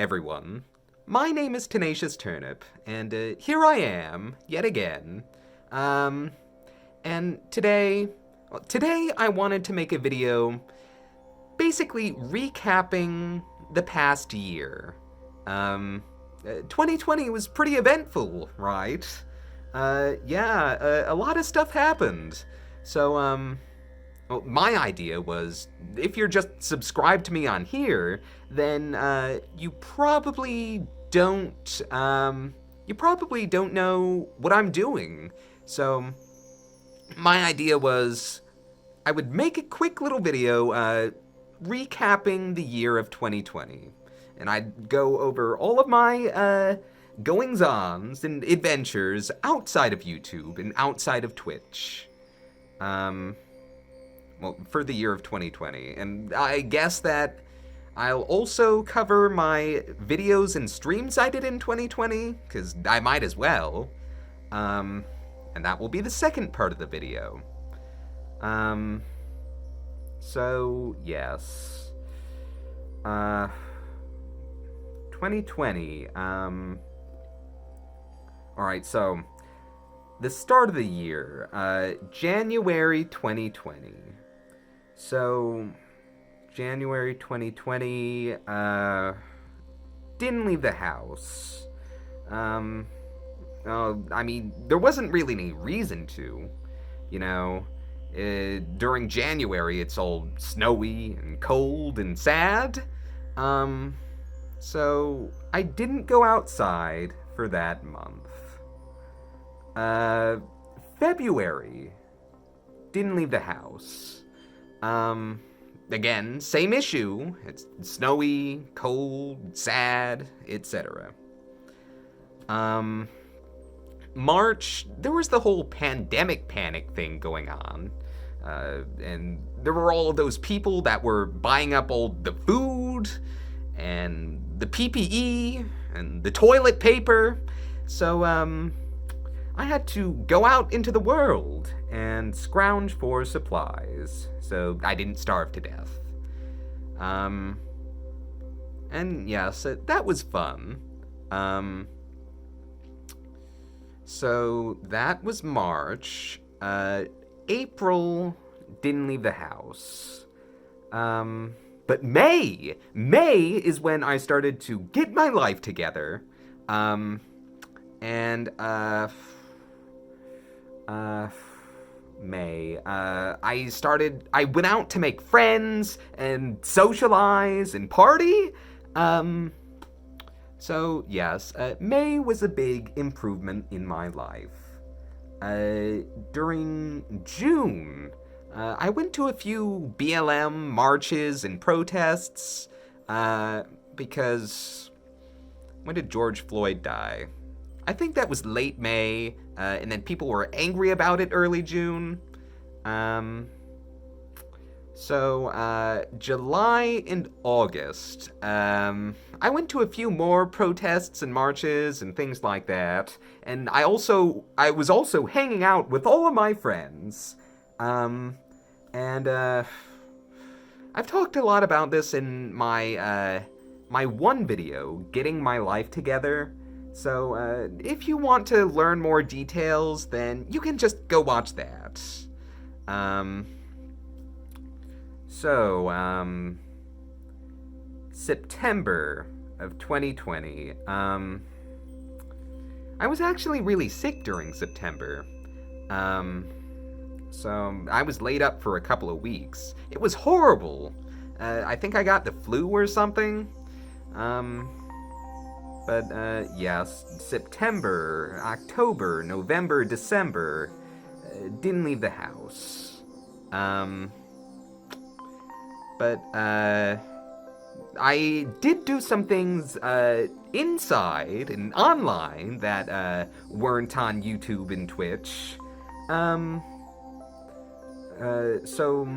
everyone. My name is Tenacious Turnip, and here I am, yet again. Um, and today I wanted to make a video basically recapping the past year. 2020 was pretty eventful, right? A lot of stuff happened. So, my idea was if you're just subscribed to me on here, then you probably don't know what I'm doing. So, my idea was I would make a quick little video recapping the year of 2020. And I'd go over all of my goings-ons and adventures outside of YouTube and outside of Twitch. For the year of 2020. And I guess that I'll also cover my videos and streams I did in 2020, because I might as well. And that will be the second part of the video. So, yes. 2020. Alright, so the start of the year, January 2020. So, January 2020, didn't leave the house. I mean, there wasn't really any reason to, you know. During January, it's all snowy and cold and sad. So, I didn't go outside for that month. February, didn't leave the house. Again, same issue. It's snowy, cold, sad, etc. March, there was the whole pandemic panic thing going on. And there were all of those people that were buying up all the food and the PPE and the toilet paper. So, I had to go out into the world and scrounge for supplies, so I didn't starve to death. And yes, that was fun. So that was March. April, didn't leave the house. But May is when I started to get my life together. May. I went out to make friends and socialize and party. So yes, May was a big improvement in my life. During June, I went to a few BLM marches and protests, because when did George Floyd die? I think that was late May, and then people were angry about it early June. July and August, I went to a few more protests and marches and things like that, and I was also hanging out with all of my friends. I've talked a lot about this in my one video, Getting My Life Together. So, if you want to learn more details, then you can just go watch that. September of 2020. I was actually really sick during September. So I was laid up for a couple of weeks. It was horrible. I think I got the flu or something. Yes, September, October, November, December, didn't leave the house. I did do some things, inside and online that, weren't on YouTube and Twitch. So,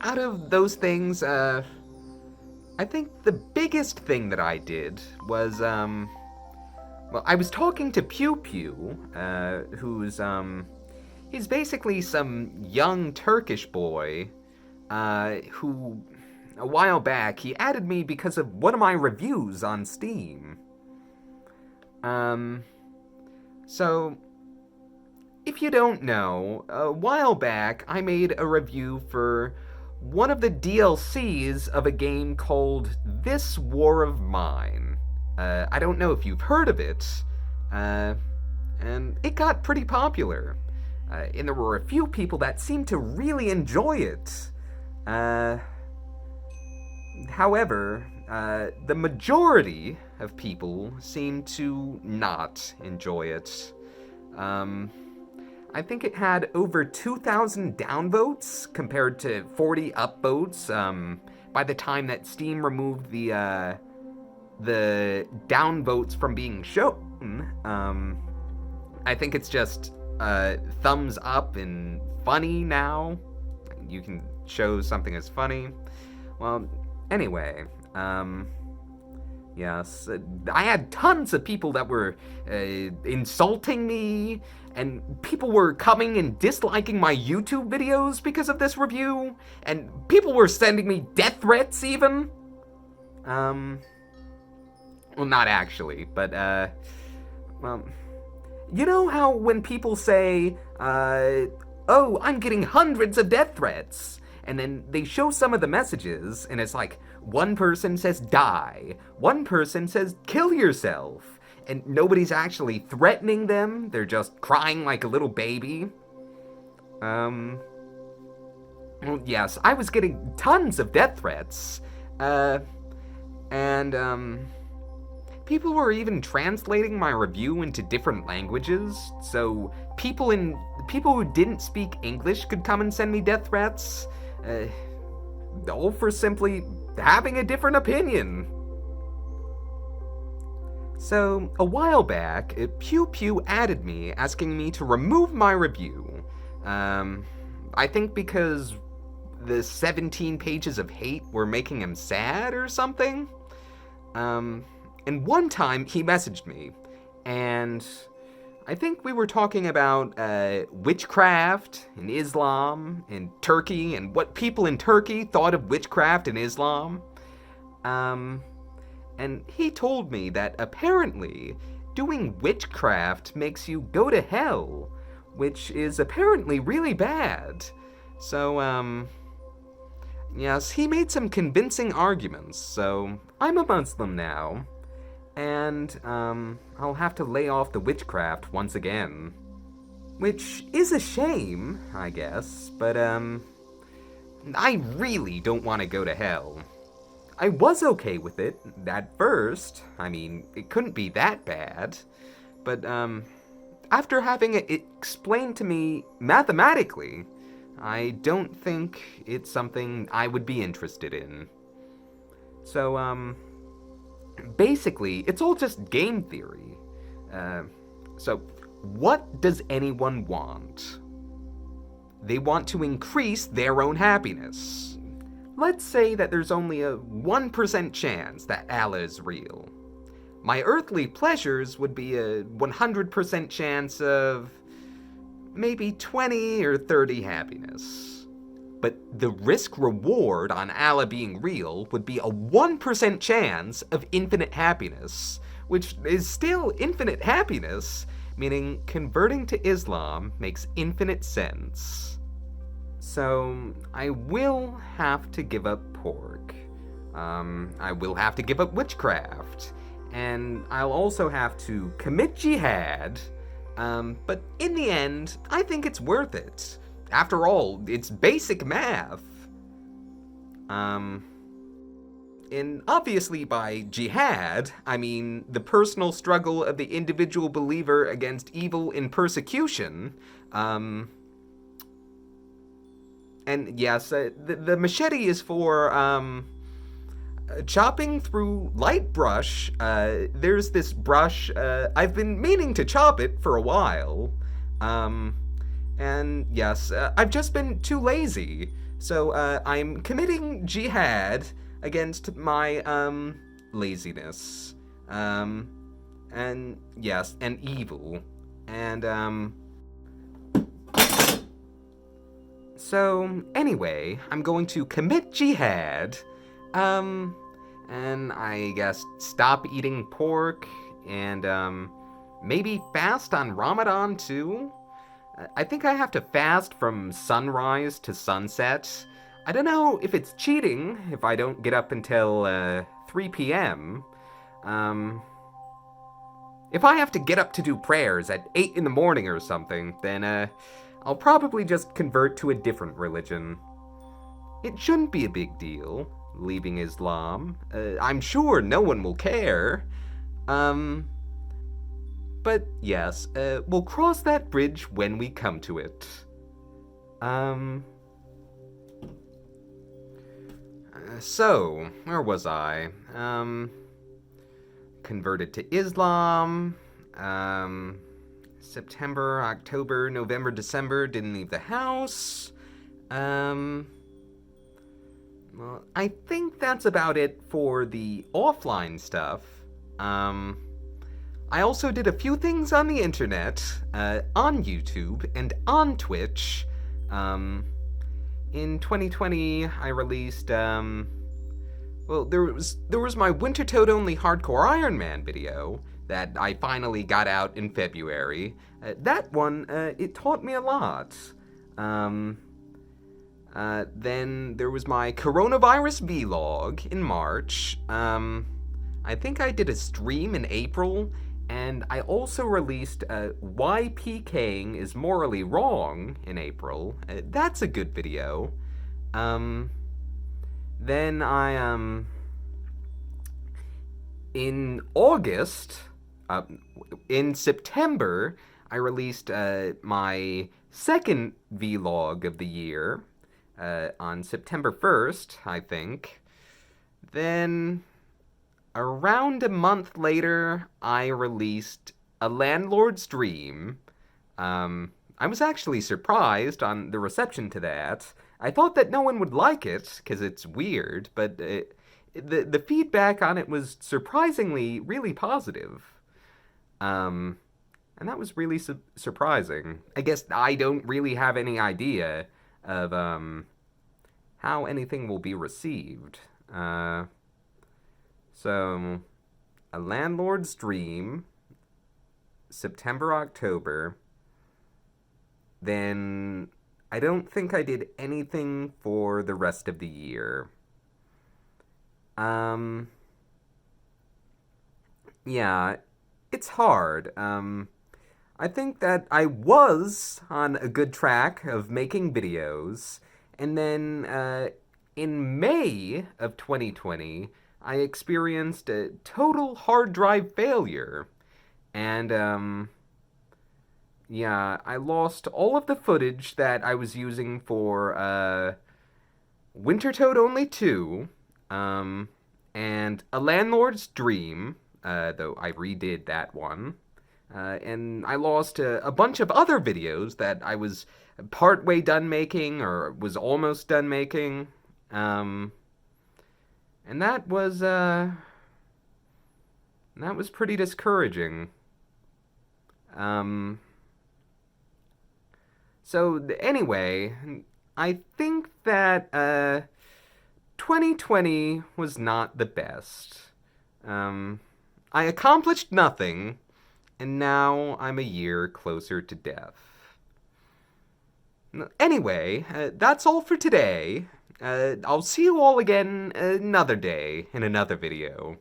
out of those things, I think the biggest thing that I did was, I was talking to Pew Pew, who's, he's basically some young Turkish boy, who a while back, he added me because of one of my reviews on Steam. So, if you don't know, a while back I made a review for one of the DLCs of a game called This War of Mine. I don't know if you've heard of it, and it got pretty popular. And there were a few people that seemed to really enjoy it. However, the majority of people seem to not enjoy it. I think it had over 2,000 downvotes compared to 40 upvotes. By the time that Steam removed the downvotes from being shown, I think it's just thumbs up and funny now. You can show something as funny. Well, anyway, yes, I had tons of people that were insulting me, and people were coming and disliking my YouTube videos because of this review, and people were sending me death threats even. Well, not actually, but, well, you know how when people say, oh, I'm getting hundreds of death threats, and then they show some of the messages, and it's like, one person says die, one person says kill yourself, and nobody's actually threatening them, they're just crying like a little baby. Well, yes, I was getting tons of death threats, and people were even translating my review into different languages, so people who didn't speak English could come and send me death threats, all for simply having a different opinion. So, a while back, Pew Pew added me, asking me to remove my review. I think because the 17 pages of hate were making him sad or something. And one time he messaged me, and I think we were talking about witchcraft and Islam and Turkey and what people in Turkey thought of witchcraft and Islam. And he told me that apparently doing witchcraft makes you go to hell, which is apparently really bad. So, yes, he made some convincing arguments, so I'm a Muslim now. And, I'll have to lay off the witchcraft once again. Which is a shame, I guess, but, I really don't want to go to hell. I was okay with it at first. I mean, it couldn't be that bad. But, after having it explained to me mathematically, I don't think it's something I would be interested in. So, basically, it's all just game theory. So, what does anyone want? They want to increase their own happiness. Let's say that there's only a 1% chance that Allah is real. My earthly pleasures would be a 100% chance of maybe 20 or 30 happiness. But the risk-reward on Allah being real would be a 1% chance of infinite happiness, which is still infinite happiness, meaning converting to Islam makes infinite sense. So, I will have to give up pork. I will have to give up witchcraft. And I'll also have to commit jihad. But in the end, I think it's worth it. After all, it's basic math. And obviously by jihad, I mean the personal struggle of the individual believer against evil in persecution. And yes, the machete is for chopping through light brush. There's this brush, I've been meaning to chop it for a while. And yes, I've just been too lazy. So I'm committing jihad against my laziness. And yes, and evil. And so anyway, I'm going to commit jihad Um, and I guess stop eating pork and, maybe fast on Ramadan too? I think I have to fast from sunrise to sunset. I don't know if it's cheating if I don't get up until 3 p.m. Um, if I have to get up to do prayers at 8 in the morning or something, then I'll probably just convert to a different religion. It shouldn't be a big deal, leaving Islam. I'm sure no one will care. Um, but yes, we'll cross that bridge when we come to it. Um, so, where was I? Converted to Islam. September, October, November, December, didn't leave the house. Well, I think that's about it for the offline stuff. I also did a few things on the internet, on YouTube, and on Twitch. In 2020, I released, well, there was my Winter Toad Only Hardcore Iron Man video that I finally got out in February. That one, it taught me a lot. Then there was my coronavirus vlog in March. I think I did a stream in April, and I also released Why PKing is Morally Wrong in April. That's a good video. Then I, in August, in September, I released my second vlog of the year on September 1st, I think. Then, around a month later, I released A Landlord's Dream. I was actually surprised on the reception to that. I thought that no one would like it, because it's weird, but the feedback on it was surprisingly really positive. And that was really surprising. I guess I don't really have any idea of how anything will be received. So, A Landlord's Dream, September, October. Then I don't think I did anything for the rest of the year. Yeah, it's hard. I think that I was on a good track of making videos, and then in May of 2020, I experienced a total hard drive failure. And, yeah, I lost all of the footage that I was using for Winter Toad Only 2, and A Landlord's Dream, though I redid that one. And I lost a bunch of other videos that I was partway done making or was almost done making. And that was pretty discouraging. So anyway, I think that 2020 was not the best. I accomplished nothing, and now I'm a year closer to death. Anyway, that's all for today. I'll see you all again another day in another video.